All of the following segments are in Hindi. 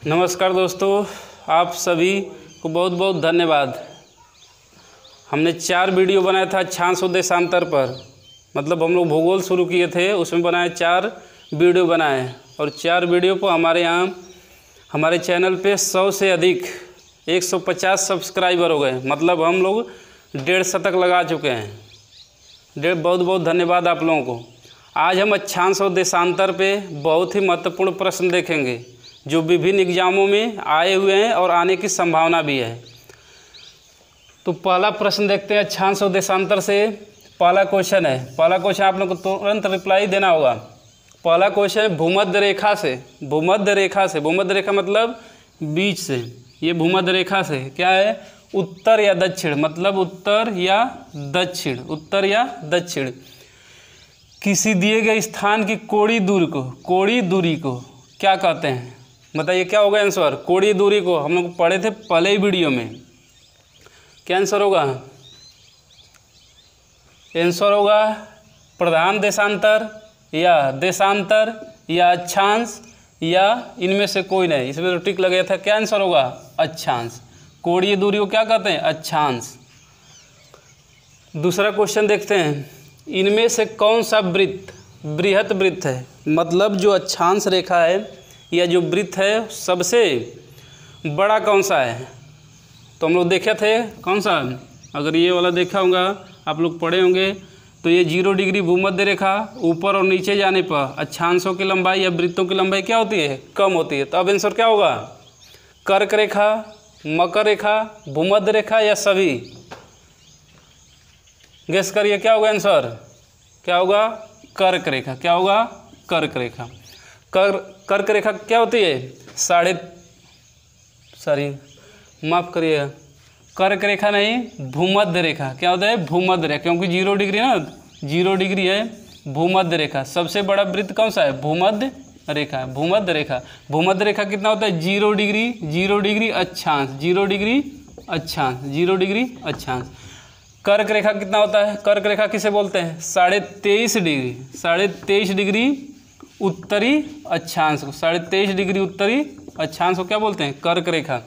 नमस्कार दोस्तों, आप सभी को बहुत बहुत धन्यवाद। हमने 4 वीडियो बनाया था अक्षांश और देशांतर पर, मतलब हम लोग भूगोल शुरू किए थे, उसमें बनाए 4 वीडियो बनाए और 4 वीडियो पर हमारे यहाँ हमारे चैनल पे 100 से अधिक 150 सब्सक्राइबर हो गए। मतलब हम लोग 150 शतक लगा चुके हैं। बहुत बहुत धन्यवाद आप लोगों को। आज हम अक्षांश और देशांतर पे बहुत ही महत्वपूर्ण प्रश्न देखेंगे जो विभिन्न एग्जामों में आए हुए हैं और आने की संभावना भी है। तो पहला प्रश्न देखते हैं अक्षांश और देशांतर से। पहला क्वेश्चन आप लोग को तुरंत रिप्लाई देना होगा। पहला क्वेश्चन है भूमध्य रेखा से। भूमध्य रेखा मतलब बीच से। ये भूमध्य रेखा से क्या है? उत्तर या दक्षिण, मतलब उत्तर या दक्षिण किसी दिए गए स्थान की कोणीय दूरी को क्या कहते हैं? बताइए क्या होगा आंसर? कोणीय दूरी को हम लोग पढ़े थे पहले ही वीडियो में। क्या आंसर होगा? आंसर होगा प्रधान देशांतर या अक्षांश या इनमें से कोई नहीं। इसमें तो टिक लगे था। क्या आंसर होगा? अक्षांश। कोणीय दूरी को क्या कहते हैं? अक्षांश। दूसरा क्वेश्चन देखते हैं। इनमें से कौन सा बृहत वृत्त है? मतलब जो अक्षांश रेखा है या जो वृत्त है सबसे बड़ा कौन सा है? तो हम लोग देखे थे कौन सा? अगर ये वाला देखा होगा, आप लोग पढ़े होंगे, तो ये 0 डिग्री भूमध्य रेखा, ऊपर और नीचे जाने पर अक्षांशों की लंबाई या वृत्तों की लंबाई क्या होती है? कम होती है। तो अब आंसर क्या होगा? कर्क रेखा, मकर रेखा, भूमध्य रेखा या सभी? गेस करिए क्या होगा आंसर? क्या होगा? कर्क रेखा। क्या होगा? कर्क रेखा। कर्क रेखा क्या होती है? कर्क रेखा नहीं, भूमध्य रेखा। क्या होता है? भूमध्य रेखा, क्योंकि 0 डिग्री ना, 0 डिग्री है भूमध्य रेखा। सबसे बड़ा वृत्त कौन सा है? भूमध्य रेखा। भूमध्य रेखा कितना होता है? 0 डिग्री अक्षांश। कर्क रेखा कितना होता है? कर्क रेखा किसे बोलते हैं? 23.5 डिग्री उत्तरी अक्षांश को। 23.5 डिग्री उत्तरी अक्षांश को क्या बोलते हैं? कर्क रेखा।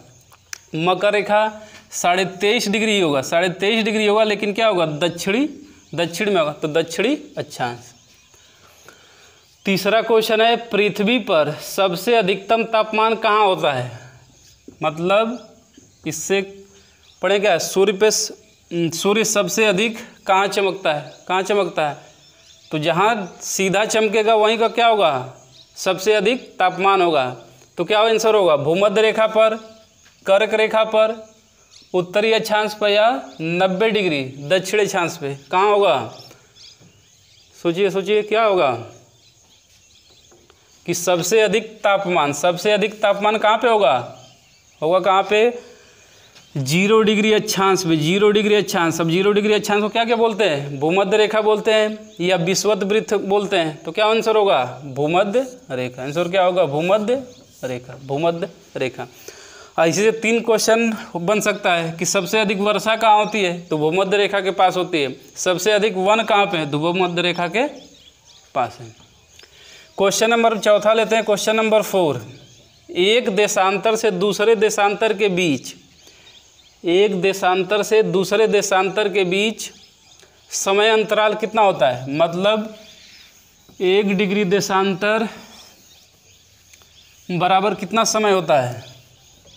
मकर रेखा 23.5 डिग्री होगा, 23.5 डिग्री होगा, लेकिन क्या होगा? दक्षिण में होगा, तो दक्षिणी अक्षांश। तीसरा क्वेश्चन है पृथ्वी पर सबसे अधिकतम तापमान कहाँ होता है? मतलब इससे पढ़े क्या? सूर्य सबसे अधिक कहाँ चमकता है? तो जहाँ सीधा चमकेगा वहीं का क्या होगा? सबसे अधिक तापमान होगा। तो क्या आंसर होगा? भूमध्य रेखा पर, कर्क रेखा पर, उत्तरी अक्षांश पर या 90 डिग्री दक्षिण अक्षांश पे? कहाँ होगा? सोचिए क्या होगा? कि सबसे अधिक तापमान कहाँ पे होगा? कहाँ पे? 0 डिग्री अक्षांश पे। 0 डिग्री अक्षांश। अब 0 डिग्री अक्षांश को क्या बोलते हैं? भूमध्य रेखा बोलते हैं या विषुवत वृत्त बोलते हैं। तो क्या आंसर होगा? भूमध्य रेखा। आंसर क्या होगा? भूमध्य रेखा। इसी से 3 क्वेश्चन बन सकता है कि सबसे अधिक वर्षा कहाँ होती है? तो भूमध्य रेखा के पास होती है। सबसे अधिक वन कहाँ पे है? तो भूमध्य रेखा के पास है। क्वेश्चन नंबर 4 लेते हैं। Question number 4। एक देशांतर से दूसरे देशांतर के बीच समय अंतराल कितना होता है? मतलब 1 डिग्री देशांतर बराबर कितना समय होता है?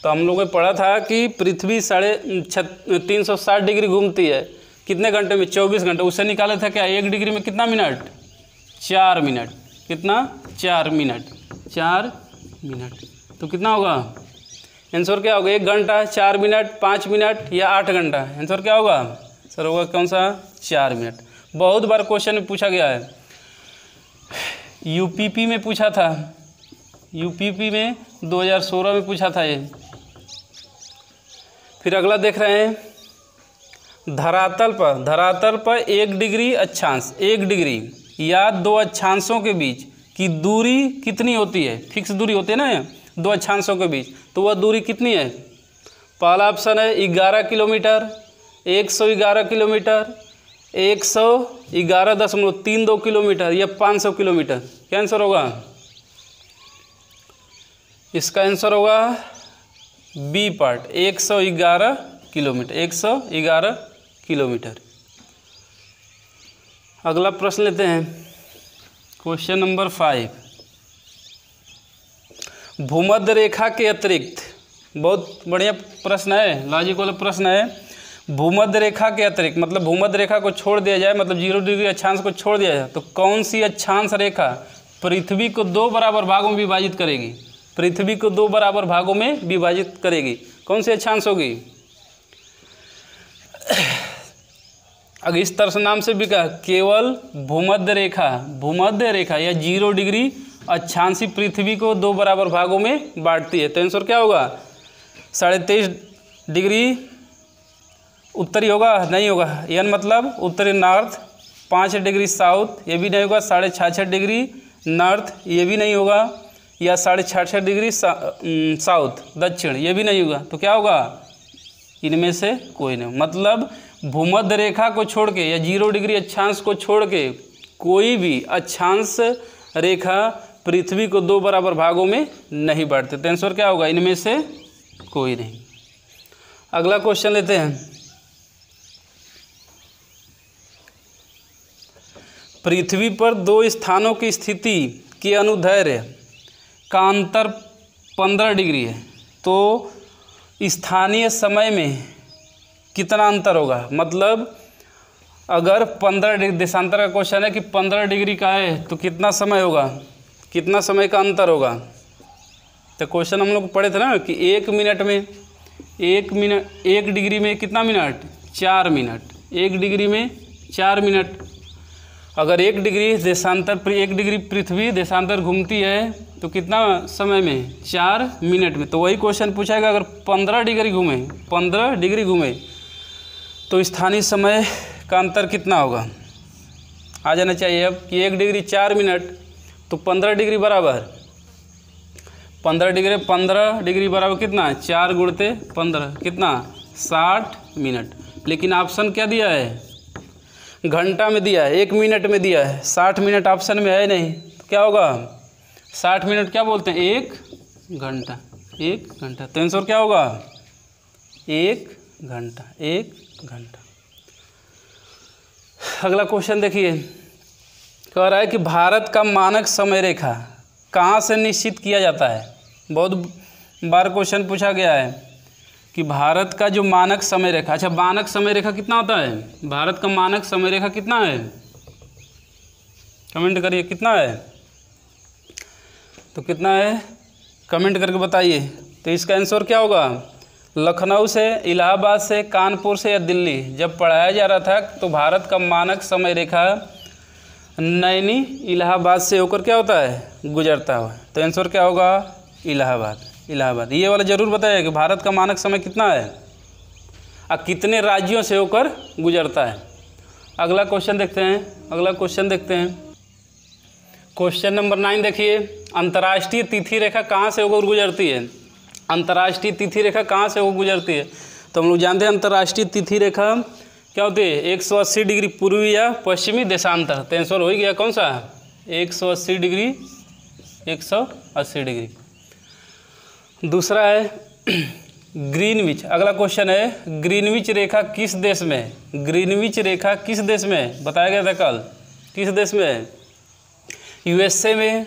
तो हम लोगों ने पढ़ा था कि पृथ्वी 360 डिग्री घूमती है। कितने घंटे में? 24 घंटे। उससे निकाला था क्या? 1 डिग्री में कितना मिनट? 4 मिनट। कितना? 4 मिनट। तो कितना होगा? आंसर क्या होगा? 1 घंटा, 4 मिनट, 5 मिनट या 8 घंटा? आंसर क्या होगा? सर होगा कौन सा? 4 मिनट। बहुत बार क्वेश्चन में पूछा गया है। यूपीपी में पूछा था, यूपीपी में 2016 में पूछा था ये। फिर अगला देख रहे हैं। धरातल पर 1 डिग्री अक्षांश, 1 डिग्री या 2 अक्षांशों के बीच की दूरी कितनी होती है? फिक्स दूरी होती है ना 2 अक्षांशों के बीच, तो वह दूरी कितनी है? पहला ऑप्शन है 11 किलोमीटर, 111 किलोमीटर, 111.32 किलोमीटर या 500 किलोमीटर। क्या आंसर होगा? इसका आंसर होगा बी पार्ट, 111 किलोमीटर, 111 किलोमीटर। अगला प्रश्न लेते हैं, क्वेश्चन नंबर 5। भूमध्य रेखा के अतिरिक्त, बहुत बढ़िया प्रश्न है, लॉजिक वाला प्रश्न है। भूमध्य रेखा के अतिरिक्त मतलब भूमध्य रेखा को छोड़ दिया जाए, मतलब 0 डिग्री अक्षांश को छोड़ दिया जाए, तो कौन सी अक्षांश रेखा पृथ्वी को 2 बराबर भागों में विभाजित करेगी? पृथ्वी को 2 बराबर भागों में विभाजित करेगी, कौन सी अक्षांश होगी? अगर इस तरह से नाम से भी कहा, केवल भूमध्य रेखा या 0 डिग्री अक्षांशी पृथ्वी को 2 बराबर भागों में बांटती है। तो आंसर क्या होगा? 23.5 डिग्री उत्तरी होगा, नहीं होगा। यानी मतलब उत्तरी नॉर्थ, 5 डिग्री साउथ, ये भी नहीं होगा। 66.5 डिग्री नॉर्थ, ये भी नहीं होगा। या 66.5 डिग्री साउथ दक्षिण, ये भी नहीं होगा। तो क्या होगा? इनमें से कोई नहीं। मतलब भूमध्य रेखा को छोड़ के या 0 डिग्री अक्षांश को छोड़ के कोई भी अक्षांश रेखा पृथ्वी को 2 बराबर भागों में नहीं बांटते। तो आंसर क्या होगा? इनमें से कोई नहीं। अगला क्वेश्चन लेते हैं, पृथ्वी पर 2 स्थानों की स्थिति के अनुदैर्ध्य का अंतर 15 डिग्री है, तो स्थानीय समय में कितना अंतर होगा? मतलब अगर 15 डिग्री, देशांतर का क्वेश्चन है कि 15 डिग्री का है तो कितना समय होगा, कितना समय का अंतर होगा? तो क्वेश्चन हम लोग पढ़े थे ना कि 1 मिनट में 1 डिग्री में कितना मिनट? 4 मिनट। 1 डिग्री में 4 मिनट। अगर 1 डिग्री देशांतर 1 डिग्री पृथ्वी देशांतर घूमती है तो कितना समय में? 4 मिनट में। तो वही क्वेश्चन पूछाएगा, अगर 15 डिग्री घूमे तो स्थानीय समय का अंतर कितना होगा? आ जाना चाहिए अब कि 1 डिग्री 4 मिनट तो 15 डिग्री बराबर 15 डिग्री बराबर कितना? 4 गुणते 15 कितना? 60 मिनट। लेकिन ऑप्शन क्या दिया है? घंटा में दिया है, 1 मिनट में दिया है। 60 मिनट ऑप्शन में है नहीं, तो क्या होगा? 60 मिनट क्या बोलते हैं? 1 घंटा। 1 घंटा। तो आंसर क्या होगा? 1 घंटा। 1 घंटा। अगला क्वेश्चन देखिए, कह रहा है कि भारत का मानक समय रेखा कहाँ से निश्चित किया जाता है? बहुत बार क्वेश्चन पूछा गया है कि भारत का जो मानक समय रेखा, अच्छा मानक समय रेखा कितना होता है? भारत का मानक समय रेखा कितना है? कमेंट करिए कितना है, तो कितना है कमेंट करके बताइए। तो इसका आंसर क्या होगा? लखनऊ से, इलाहाबाद से, कानपुर से या दिल्ली, जब पढ़ाया जा रहा था तो भारत का मानक समय रेखा नैनी इलाहाबाद से होकर क्या होता है? गुजरता हुआ। तो आंसर क्या होगा? इलाहाबाद। ये वाला जरूर बताइए कि भारत का मानक समय कितना है और कितने राज्यों से होकर गुजरता है। अगला क्वेश्चन देखते हैं, क्वेश्चन नंबर 9 देखिए, अंतर्राष्ट्रीय तिथि रेखा कहाँ से होकर गुजरती है? अंतर्राष्ट्रीय तिथि रेखा कहाँ से होकर गुजरती है? तो हम लोग जानते हैं अंतर्राष्ट्रीय तिथि रेखा क्या होती है? 180 डिग्री पूर्वी या पश्चिमी देशांतर। तो आंसर हो गया कौन सा? 180 डिग्री। 180 डिग्री। दूसरा है ग्रीनविच। अगला क्वेश्चन है, ग्रीनविच रेखा किस देश में है? ग्रीनविच रेखा किस देश में है? बताया गया था कल। किस देश में है? यूएसए में,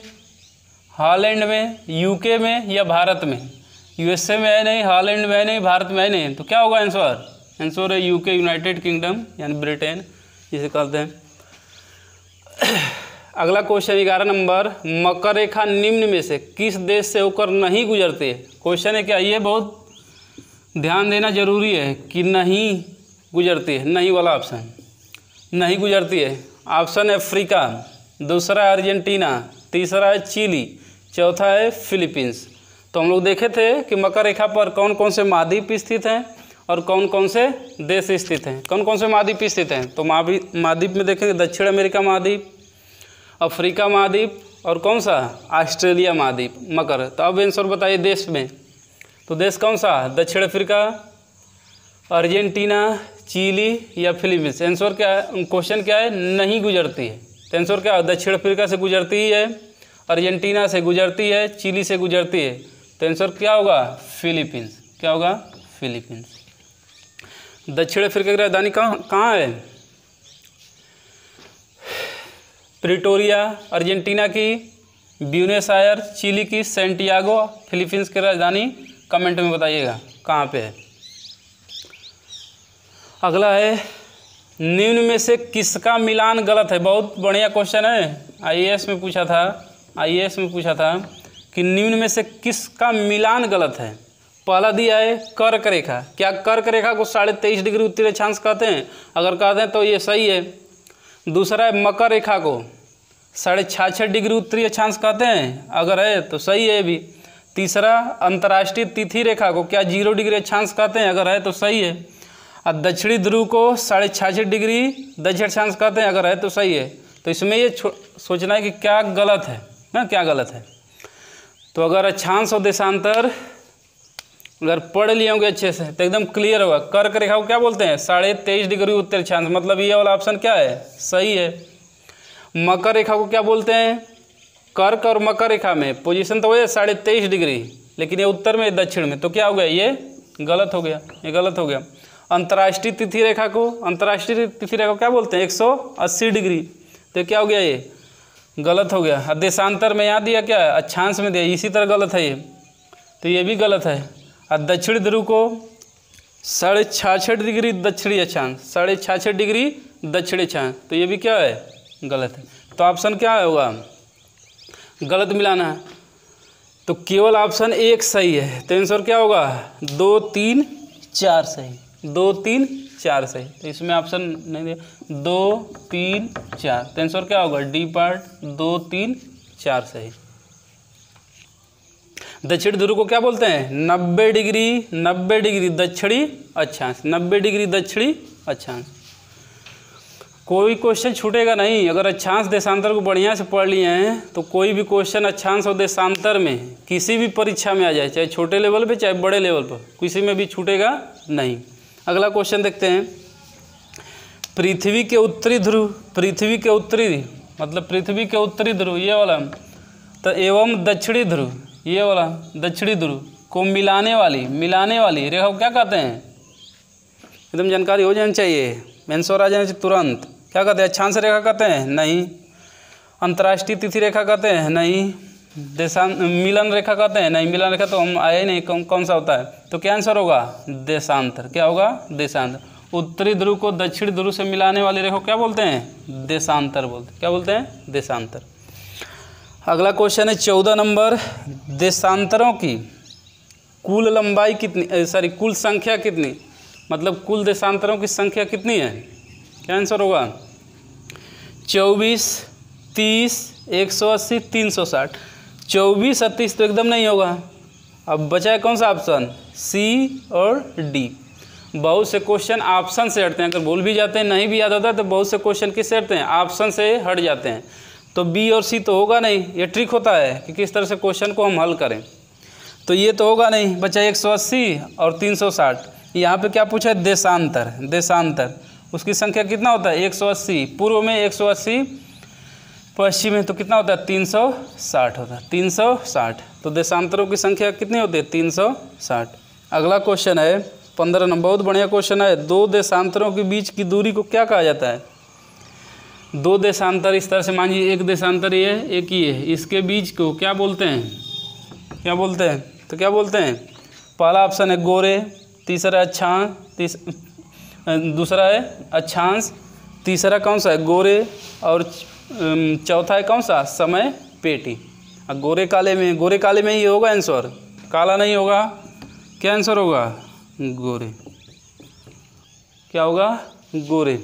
हॉलैंड में, यूके में या भारत में? यूएसए में है नहीं, हॉलैंड में है नहीं, भारत में है नहीं। तो क्या होगा आंसर? आंसर है यूके, यूनाइटेड किंगडम यानी ब्रिटेन जिसे कहते हैं। अगला क्वेश्चन 11 नंबर, मकर रेखा निम्न में से किस देश से होकर नहीं गुजरती है? क्वेश्चन है क्या? ये बहुत ध्यान देना जरूरी है कि नहीं गुजरती है, नहीं वाला ऑप्शन, नहीं गुजरती है। ऑप्शन है अफ्रीका, दूसरा है अर्जेंटीना, तीसरा है चिली, चौथा है फिलीपींस। तो हम लोग देखे थे कि मकर रेखा पर कौन कौन से महाद्वीप स्थित हैं और कौन कौन से देश स्थित हैं, कौन कौन से महाद्वीप स्थित हैं। तो महाद्वीप में देखेंगे दक्षिण अमेरिका महाद्वीप, अफ्रीका महाद्वीप और कौन सा? ऑस्ट्रेलिया महाद्वीप, मकर। तो अब आंसर बताइए देश में, तो देश कौन सा? दक्षिण अफ्रीका, अर्जेंटीना, चिली या फिलीपींस। आंसर क्या है? क्वेश्चन क्या है? नहीं गुजरती है। तो आंसर क्या है? दक्षिण अफ्रीका से गुजरती है, अर्जेंटीना से गुजरती है, चिली से गुजरती है, तो आंसर क्या होगा? फिलीपींस। क्या होगा? फिलीपींस। दक्षिण अफ्रीका की राजधानी कहाँ है? प्रिटोरिया अर्जेंटीना की, ब्यूनस आयर चिली की, सैंटियागो फिलीपींस की राजधानी कमेंट में बताइएगा कहाँ पे है। अगला है निम्न में से किसका मिलान गलत है? बहुत बढ़िया क्वेश्चन है, आईएएस में पूछा था कि निम्न में से किसका मिलान गलत है। पहला दिया है कर्क रेखा। क्या कर्क रेखा को 23.5 डिग्री उत्तरी अक्षांश कहते हैं? अगर कहते हैं तो ये सही है। दूसरा है मकर रेखा को 66.5 डिग्री उत्तरी अक्षांश कहते हैं? अगर है तो सही है भी। तीसरा अंतर्राष्ट्रीय तिथि रेखा को क्या 0 डिग्री अक्षांश कहते हैं? अगर है तो सही है। और दक्षिणी ध्रुव को 66.5 डिग्री दक्षिण अक्षांश कहते हैं? अगर है तो सही है। तो इसमें ये सोचना है कि क्या गलत है ना, क्या गलत है। तो अगर अक्षांश और देशांतर अगर पढ़ लिए होंगे अच्छे से तो एकदम क्लियर होगा। कर्क रेखा को क्या बोलते हैं? 23.5 डिग्री उत्तर अक्षांश, मतलब ये वाला ऑप्शन क्या है? सही है। मकर रेखा को क्या बोलते हैं? कर्क और मकर रेखा में पोजीशन तो वही है 23.5 डिग्री, लेकिन ये उत्तर में दक्षिण में, तो क्या हो गया? ये गलत हो गया, ये गलत हो गया। अंतर्राष्ट्रीय तिथि रेखा को क्या बोलते हैं? 180 डिग्री, तो क्या हो गया? ये गलत हो गया। देशांतर में यहाँ दिया क्या है? अक्षांश में दिया, इसी तरह गलत है ये, तो ये भी गलत है। और दक्षिण ध्रुव को 66.5 डिग्री दक्षिणी अक्षांश, 66.5 डिग्री दक्षिणी अक्षांश, तो ये भी क्या है? गलत है। तो ऑप्शन क्या होगा? गलत मिलाना है, तो केवल ऑप्शन 1 सही है। तो आंसर क्या होगा? 2, 3, 4 सही, 2, 3, 4 सही। तो इसमें ऑप्शन नहीं दिया, 2, 3, 4, तो आंसर क्या होगा? डी पार्ट 2, 3, 4 सही। दक्षिण ध्रुव को क्या बोलते हैं? 90 डिग्री दक्षिणी अक्षांश, 90 डिग्री दक्षिणी अक्षांश। कोई क्वेश्चन छूटेगा नहीं। अगर अक्षांश देशांतर को बढ़िया से पढ़ लिए हैं तो कोई भी क्वेश्चन अक्षांश और देशांतर में किसी भी परीक्षा में आ जाए, चाहे छोटे लेवल पे चाहे बड़े लेवल पर, किसी में भी छूटेगा नहीं। अगला क्वेश्चन देखते हैं। पृथ्वी के उत्तरी ध्रुव मतलब पृथ्वी के उत्तरी ध्रुव ये वाला, तो एवं दक्षिणी ध्रुव ये वाला दक्षिणी ध्रुव को मिलाने वाली रेखा को क्या कहते हैं? एकदम जानकारी हो जानी चाहिए, आंसर आ जाना चाहिए तुरंत। क्या कहते हैं? अक्षांश रेखा कहते हैं? नहीं। अंतर्राष्ट्रीय तिथि रेखा कहते हैं? नहीं। मिलन रेखा कहते हैं? नहीं। मिलन रेखा तो हम आए नहीं, कौन सा होता है? तो क्या आंसर होगा? देशांतर। क्या होगा? देशांतर। उत्तरी ध्रुव को दक्षिणी ध्रुव से मिलाने वाली रेखा क्या बोलते हैं? देशांतर बोलते हैं। क्या बोलते हैं? देशांतर। अगला क्वेश्चन है 14 नंबर। देशांतरों की कुल लंबाई कितनी, कुल संख्या कितनी, मतलब कुल देशांतरों की संख्या कितनी है? क्या आंसर होगा? 24, 30, 180, 360। 24 और 30 तो एकदम नहीं होगा। अब बचा है कौन सा ऑप्शन? सी और डी। बहुत से क्वेश्चन ऑप्शन से हटते हैं, अगर भूल भी जाते हैं, नहीं भी याद होता है, तो बहुत से क्वेश्चन किससे हटते हैं? ऑप्शन से हट जाते हैं। तो बी और सी तो होगा नहीं। ये ट्रिक होता है कि किस तरह से क्वेश्चन को हम हल करें। तो ये तो होगा नहीं। बचा 180 और 360। यहाँ पे क्या पूछा है? देशांतर उसकी संख्या कितना होता है? 180। पूर्व में 180, पश्चिम में तो कितना होता है? 360 होता है, 360। तो देशांतरों की संख्या कितनी होती है? 360। अगला क्वेश्चन है 15 नंबर, बहुत बढ़िया क्वेश्चन है। दो देशांतरों के बीच की दूरी को क्या कहा जाता है? दो देशांतर इस तरह से मान लीजिए, एक देशांतर ये है, एक ये है, इसके बीच को क्या बोलते हैं? क्या बोलते हैं? तो क्या बोलते हैं? पहला ऑप्शन है गोरे, तीसरा अक्षांश, दूसरा है अक्षांश, तीसरा कौन सा है? गोरे, और चौथा है कौन सा? समय पेटी। अब गोरे काले में ही होगा आंसर, काला नहीं होगा। क्या आंसर होगा? गोरे। क्या होगा? गोरे।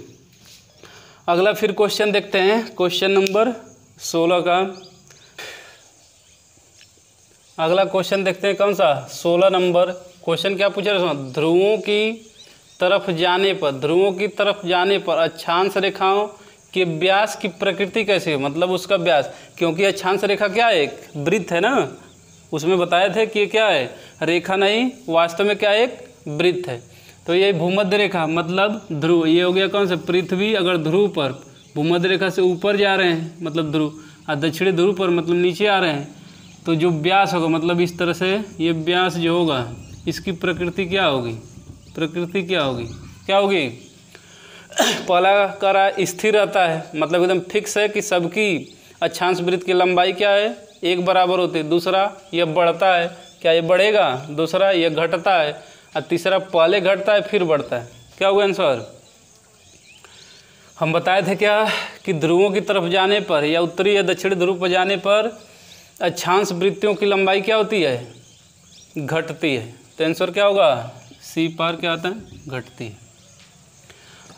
अगला फिर क्वेश्चन देखते हैं, क्वेश्चन नंबर 16 का। अगला क्वेश्चन देखते हैं कौन सा? 16 नंबर। क्वेश्चन क्या पूछा है? ध्रुवों की तरफ जाने पर अक्षांश रेखाओं के व्यास की प्रकृति कैसी है? मतलब उसका व्यास, क्योंकि अक्षांश रेखा क्या है? एक वृत्त है ना, उसमें बताए थे कि क्या है? रेखा नहीं, वास्तव में क्या है? एक वृत्त है। तो ये भूमध्य रेखा मतलब ध्रुव, ये हो गया कौन सा? पृथ्वी अगर ध्रुव पर भूमध्य रेखा से ऊपर जा रहे हैं मतलब ध्रुव, और दक्षिणी ध्रुव पर मतलब नीचे आ रहे हैं तो जो व्यास होगा मतलब इस तरह से ये व्यास जो होगा इसकी प्रकृति क्या होगी, प्रकृति क्या होगी, क्या होगी। पहला करा स्थिर रहता है, मतलब एकदम फिक्स है कि सबकी अक्षांश वृत्त की लंबाई क्या है, एक बराबर होती है। दूसरा यह बढ़ता है, क्या ये बढ़ेगा। दूसरा यह घटता है, और तीसरा पहले घटता है फिर बढ़ता है। क्या होगा आंसर। हम बताए थे क्या कि ध्रुवों की तरफ जाने पर या उत्तरी या दक्षिणी ध्रुव पर जाने पर अक्षांश वृत्तियों की लंबाई क्या होती है, घटती है। तो आंसर क्या होगा, सी पार क्या आता है, घटती है।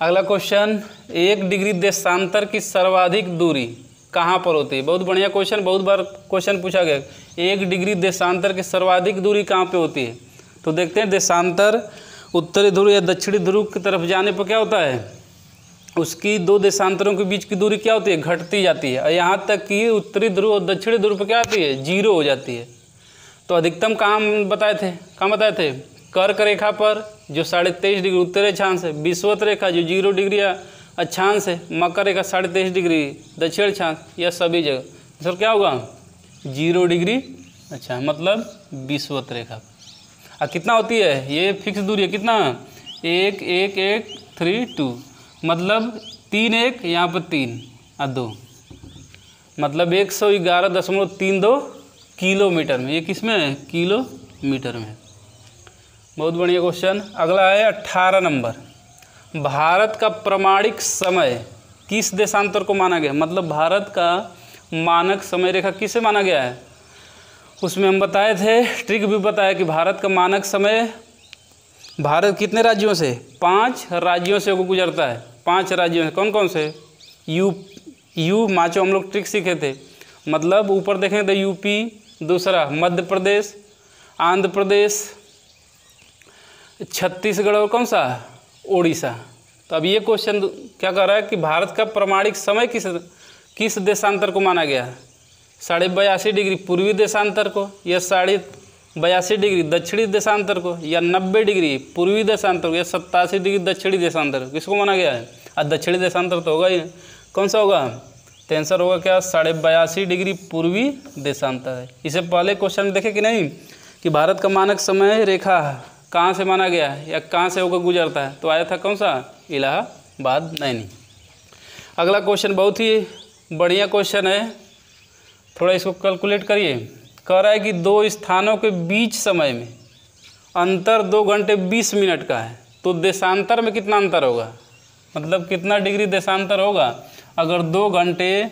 अगला क्वेश्चन, 1 डिग्री देशांतर की सर्वाधिक दूरी कहाँ पर होती है। बहुत बढ़िया क्वेश्चन, बहुत बार क्वेश्चन पूछा गया। 1 डिग्री देशांतर की सर्वाधिक दूरी कहाँ पे होती है। तो देखते हैं, देशांतर उत्तरी ध्रुव या दक्षिणी ध्रुव की तरफ जाने पर क्या होता है, उसकी दो देशांतरों के बीच की दूरी क्या होती है, घटती जाती है। और यहाँ तक कि उत्तरी ध्रुव और दक्षिणी ध्रुव पर क्या आती है, 0 हो जाती है। तो अधिकतम कहाँ बताए थे, कहाँ बताए थे, कर्क रेखा पर जो 23.5 डिग्री उत्तरी अक्षांश है, विषुवत रेखा जो 0 डिग्री अक्षांश है, मकर रेखा 23.5 डिग्री दक्षिण अक्षांश, यह सभी जगह सर क्या होगा 0 डिग्री। अच्छा, मतलब विषुवत रेखा। और कितना होती है, ये फिक्स दूरी है, कितना 1 1 1 3 2, मतलब 3 1 यहाँ पर 3 और 2, मतलब 111.32 किलोमीटर में। ये किस में है, किलोमीटर में। बहुत बढ़िया क्वेश्चन। अगला है 18 नंबर, भारत का प्रमाणिक समय किस देशांतर को माना गया, मतलब भारत का मानक समय रेखा किसे माना गया है। उसमें हम बताए थे, ट्रिक भी बताया कि भारत का मानक समय भारत कितने राज्यों से, 5 राज्यों से गुजरता है। 5 राज्यों से, कौन कौन से, यू माचो हम लोग ट्रिक सीखे थे, मतलब ऊपर देखें तो यूपी, दूसरा मध्य प्रदेश, आंध्र प्रदेश, छत्तीसगढ़ और कौन सा, ओडिशा। तो अब ये क्वेश्चन क्या कर रहा है कि भारत का प्रमाणिक समय किस देशांतर को माना गया, 82.5 डिग्री पूर्वी देशांतर को, या 82.5 डिग्री दक्षिणी देशांतर को, या 90 डिग्री पूर्वी देशांतर को, या 87 डिग्री दक्षिणी देशांतर को, किसको माना गया है। और दक्षिणी देशांतर तो होगा ही, कौन सा होगा, तो आंसर होगा क्या 82.5 डिग्री पूर्वी देशांतर है। इससे पहले क्वेश्चन में देखे कि नहीं कि भारत का मानक समय रेखा कहाँ से माना गया है या कहाँ से होकर गुजरता है, तो आया था कौन सा, इलाहाबाद नैनी। अगला क्वेश्चन बहुत ही बढ़िया क्वेश्चन है, थोड़ा इसको कैलकुलेट करिए। कह रहा है कि 2 स्थानों के बीच समय में अंतर 2 घंटे 20 मिनट का है, तो देशांतर में कितना अंतर होगा, मतलब कितना डिग्री देशांतर होगा। अगर 2 घंटे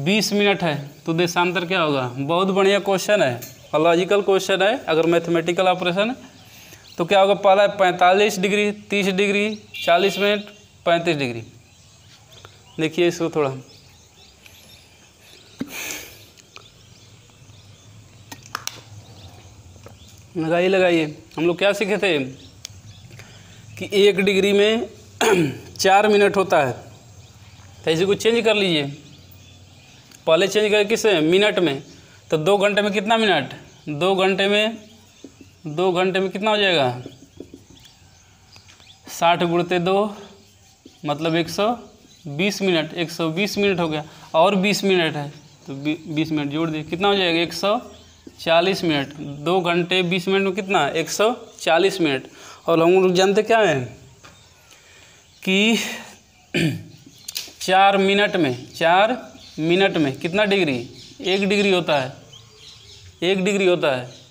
20 मिनट है तो देशांतर क्या होगा। बहुत बढ़िया क्वेश्चन है और लॉजिकल क्वेश्चन है। अगर मैथमेटिकल ऑपरेशन है तो क्या होगा, पहला 45 डिग्री, 30 डिग्री, 40 मिनट, 35 डिग्री। देखिए इसको थोड़ा लगाइए। हम लोग क्या सीखे थे कि 1 डिग्री में 4 मिनट होता है, तो इसी को चेंज कर लीजिए। पहले चेंज करें किससे, मिनट में, तो 2 घंटे में कितना मिनट, 2 घंटे में कितना हो जाएगा, 60 गुणते 2 मतलब 120 मिनट, 120 मिनट हो गया। और 20 मिनट है तो 20 मिनट जोड़ दिए, कितना हो जाएगा 140 मिनट। 2 घंटे 20 मिनट में कितना, 140 मिनट। और हम लोग जानते क्या है कि 4 मिनट में कितना डिग्री, 1 डिग्री होता है, 1 डिग्री होता है।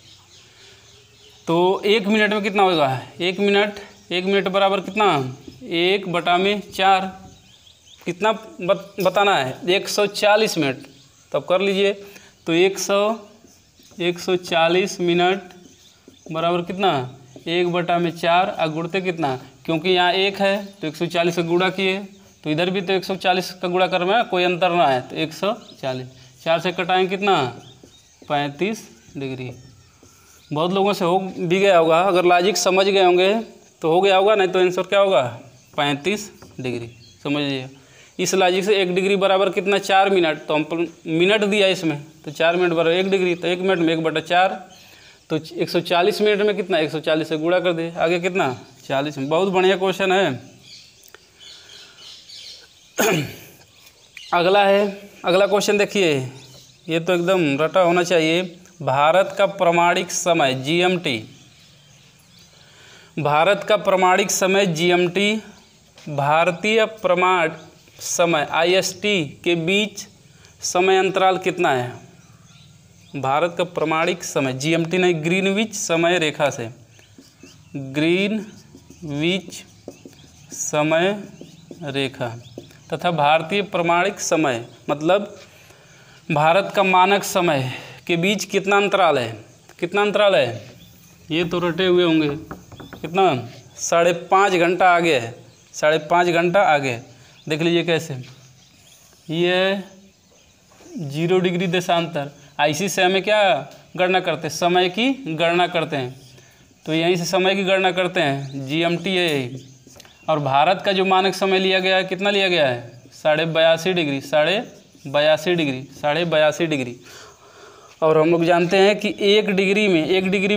तो 1 मिनट में कितना होगा, 1 मिनट बराबर कितना, 1/4, कितना बताना है, 140 मिनट। तब कर लीजिए, तो 140 मिनट बराबर कितना, 1/4 और गुणते कितना, क्योंकि यहाँ 1 है तो 140 का गुणा किए, तो इधर भी तो 140 का गुणा कर में कोई अंतर ना है, तो 140, 4 से कटाएंगे कितना, 35 डिग्री। बहुत लोगों से हो भी गया होगा, अगर लॉजिक समझ गए होंगे तो हो गया होगा, नहीं तो आंसर क्या होगा 35 डिग्री। समझ लीजिए, इस लॉजिक से 1 डिग्री बराबर कितना, 4 मिनट। तो हम मिनट दिया इसमें, तो 4 मिनट बराबर 1 डिग्री, तो 1 मिनट में 1/4, तो 140 मिनट में कितना, 140 से गुणा कर दिए, आगे कितना 40 में। बहुत बढ़िया क्वेश्चन है। अगला क्वेश्चन देखिए, ये तो एकदम रटा होना चाहिए। भारत का प्रमाणिक समय GMT, भारत का प्रमाणिक समय GMT, भारतीय प्रमाण समय IST के बीच समय अंतराल कितना है? भारत का प्रमाणिक समय GMT नहीं, ग्रीनविच समय रेखा से, ग्रीनविच समय रेखा तथा भारतीय प्रमाणिक समय मतलब भारत का मानक समय के बीच कितना अंतराल है? कितना अंतराल है? ये तो रटे हुए होंगे, कितना? 5.5 घंटा आगे है, 5.5 घंटा आगे। देख लीजिए कैसे, ये 0 डिग्री देशांतर, इसी से हमें क्या गणना करते हैं? समय की गणना करते हैं। तो यहीं से समय की गणना करते हैं, GMT है यही। और भारत का जो मानक समय लिया गया है, कितना लिया गया है? 82.5 डिग्री, 82.5 डिग्री, 82.5 डिग्री। और हम लोग जानते हैं कि 1 डिग्री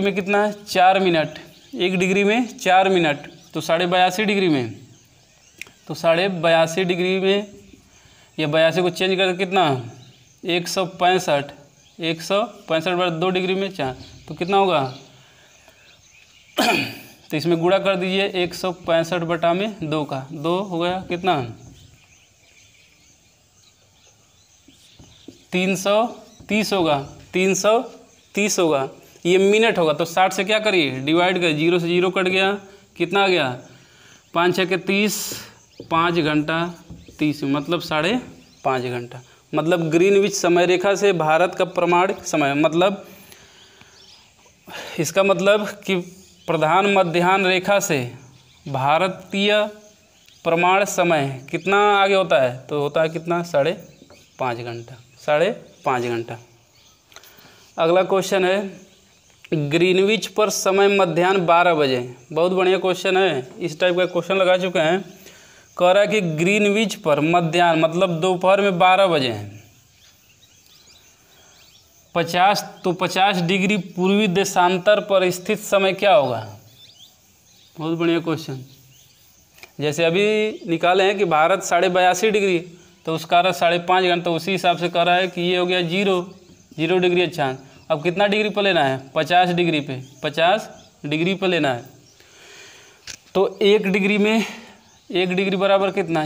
में कितना है? 4 मिनट, 1 डिग्री में 4 मिनट। तो 82.5 डिग्री में, तो 82.5 डिग्री में ये 82 को चेंज करके कितना? 165, 165/2 डिग्री में 4, तो कितना होगा? तो इसमें गुणा कर दीजिए 165/2 का, 2 हो गया कितना? 330 होगा, 330 होगा। ये मिनट होगा, तो 60 से क्या करिए? डिवाइड करिए, 0 से 0 कट गया, कितना आ गया? 5 6 के 30, 5 घंटा 30, मतलब 5.5 घंटा। मतलब ग्रीनविच समय रेखा से भारत का प्रमाणिक समय, मतलब इसका मतलब कि प्रधान मध्याह्न रेखा से भारतीय प्रमाण समय कितना आगे होता है? तो होता है कितना? 5.5 घंटा, 5.5 घंटा। अगला क्वेश्चन है, ग्रीनविच पर समय मध्याह्न 12 बजे। बहुत बढ़िया क्वेश्चन है, इस टाइप का क्वेश्चन लगा चुके हैं। कह रहा है कि ग्रीनविच पर मध्याह्न मतलब दोपहर में 12 बजे हैं, 50 डिग्री पूर्वी देशांतर पर स्थित समय क्या होगा? बहुत बढ़िया क्वेश्चन। जैसे अभी निकाले हैं कि भारत 82.5 डिग्री, तो उसका 5.5 घंटा, उसी हिसाब से कह रहा है कि ये हो गया 0 डिग्री अक्षांश। अब कितना डिग्री पर लेना है? 50 डिग्री पे, 50 डिग्री पर लेना है। तो 1 डिग्री बराबर कितना?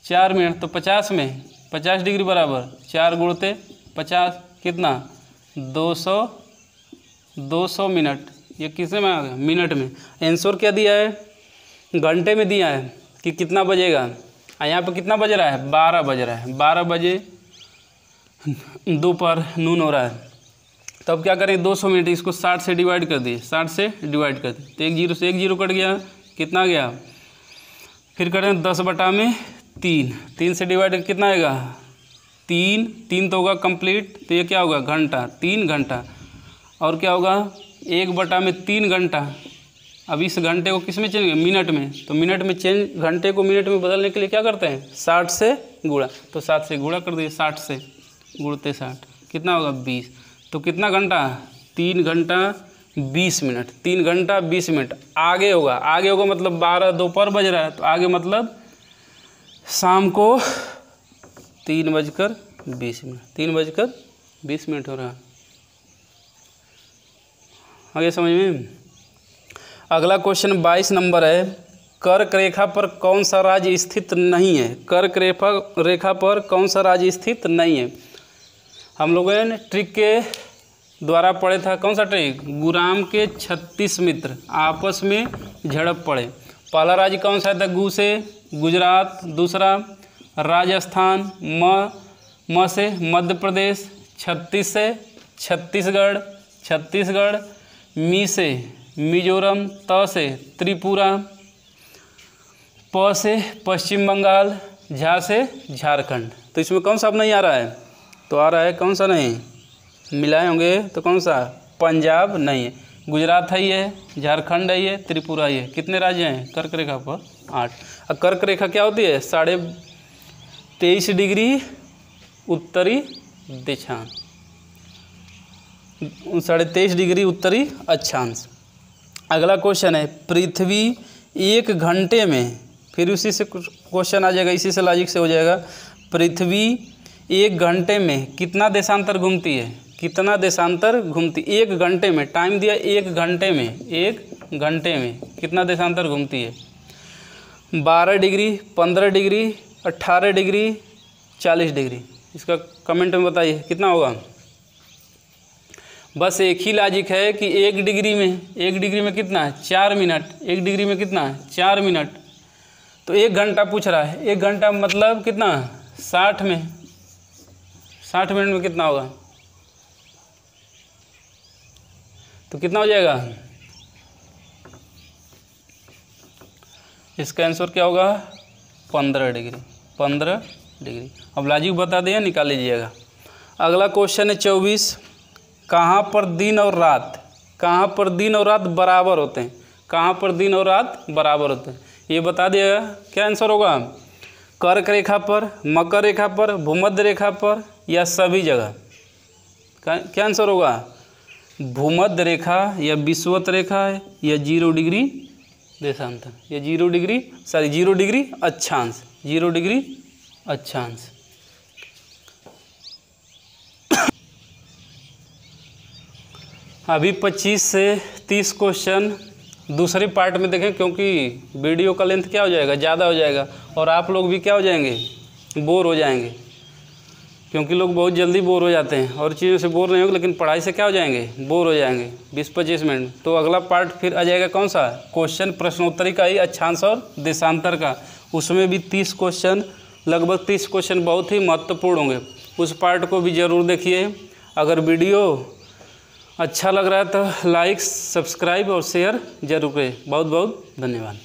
4 मिनट। तो 50 में 50 डिग्री बराबर 4 गुणते 50 कितना? 200 मिनट। ये किसमें में आ गया? मिनट में। आंसर क्या दिया है? घंटे में दिया है कि कितना बजेगा। यहाँ पे कितना बज रहा है? 12 बज रहा है, 12 बजे दोपहर नून हो रहा है। तब क्या करें? 200 मिनट, इसको 60 से डिवाइड कर दिए, 60 से डिवाइड कर दिए, तो 1 0 से 1 0 कट गया, कितना गया? फिर करें 10/3, 3 से डिवाइड करके कितना आएगा? 3 तो होगा कंप्लीट, तो ये क्या होगा? घंटा, 3 घंटा। और क्या होगा? 1/3 घंटा। अब इस घंटे को किस में चेंज करें? मिनट में। तो मिनट में चेंज, घंटे को मिनट में बदलने के लिए क्या करते हैं? 60 से गुणा। तो 7 से गुणा कर दिए, 60 से गुणते 60, कितना होगा? 20। तो कितना घंटा? 3 घंटा 20 मिनट, 3 घंटा 20 मिनट आगे होगा। आगे होगा मतलब 12 दोपहर बज रहा है, तो आगे मतलब शाम को 3:20, 3:20 हो रहा है। आगे समझ में? अगला क्वेश्चन 22 नंबर है, कर्क रेखा पर कौन सा राज्य स्थित नहीं है? कर्क रेखा पर कौन सा राज्य स्थित नहीं है? हम लोगों ने ट्रिक के द्वारा पढ़े था। कौन सा ट्रिक? गुराम के 36 मित्र आपस में झड़प पड़े। पहला राज्य कौन सा था? गु से गुजरात, दूसरा राजस्थान, म से मध्य प्रदेश, 36 से छत्तीसगढ़, मी से मिजोरम, त से त्रिपुरा, प से पश्चिम बंगाल, झा से झारखंड। तो इसमें कौन सा अब नहीं आ रहा है? तो आ रहा है कौन सा नहीं? मिलाए होंगे तो कौन सा? पंजाब नहीं है, गुजरात है ये, झारखंड है ये, त्रिपुरा ये। कितने राज्य हैं कर्क रेखा पर? 8। अब कर्क रेखा क्या होती है? 23.5 डिग्री उत्तरी दिशांश, 23.5 डिग्री उत्तरी अक्षांश। अगला क्वेश्चन है, पृथ्वी 1 घंटे में, फिर उसी से क्वेश्चन आ जाएगा, इसी से लॉजिक से हो जाएगा। पृथ्वी 1 घंटे में कितना देशांतर घूमती है? कितना देशांतर घूमती, 1 घंटे में, टाइम दिया 1 घंटे में, 1 घंटे में कितना देशांतर घूमती है? 12 डिग्री, 15 डिग्री, 18 डिग्री, 40 डिग्री। इसका कमेंट में बताइए कितना होगा। बस एक ही लॉजिक है कि 1 डिग्री में कितना है? 4 मिनट। 1 डिग्री में कितना है? 4 मिनट। तो 1 घंटा पूछ रहा है, 1 घंटा मतलब कितना? 60 में, 60 मिनट में कितना होगा? तो कितना हो जाएगा? इसका आंसर क्या होगा? 15 डिग्री, 15 डिग्री। अब लॉजिक बता दिया, निकाल लीजिएगा। अगला क्वेश्चन है 24। कहाँ पर दिन और रात बराबर होते हैं? कहाँ पर दिन और रात बराबर होते हैं, ये बता दिएगा। क्या आंसर होगा? कर्क रेखा पर, मकर रेखा पर, भूमध्य रेखा पर, या सभी जगह? क्या आंसर होगा? भूमध्य रेखा या विषुवत रेखा या 0 डिग्री देशांतर, या 0 डिग्री अक्षांश, 0 डिग्री अक्षांश। अभी 25 से 30 क्वेश्चन दूसरे पार्ट में देखें, क्योंकि वीडियो का लेंथ क्या हो जाएगा? ज़्यादा हो जाएगा, और आप लोग भी क्या हो जाएंगे? बोर हो जाएंगे, क्योंकि लोग बहुत जल्दी बोर हो जाते हैं। और चीज़ों से बोर नहीं होंगे, लेकिन पढ़ाई से क्या हो जाएंगे? बोर हो जाएंगे 20-25 मिनट। तो अगला पार्ट फिर आ जाएगा कौन सा? क्वेश्चन प्रश्नोत्तरी का ही, अक्षांश और देशांतर का। उसमें भी 30 क्वेश्चन, लगभग 30 क्वेश्चन बहुत ही महत्वपूर्ण होंगे। उस पार्ट को भी ज़रूर देखिए। अगर वीडियो अच्छा लग रहा है तो लाइक, सब्सक्राइब और शेयर जरूर करें। बहुत बहुत धन्यवाद।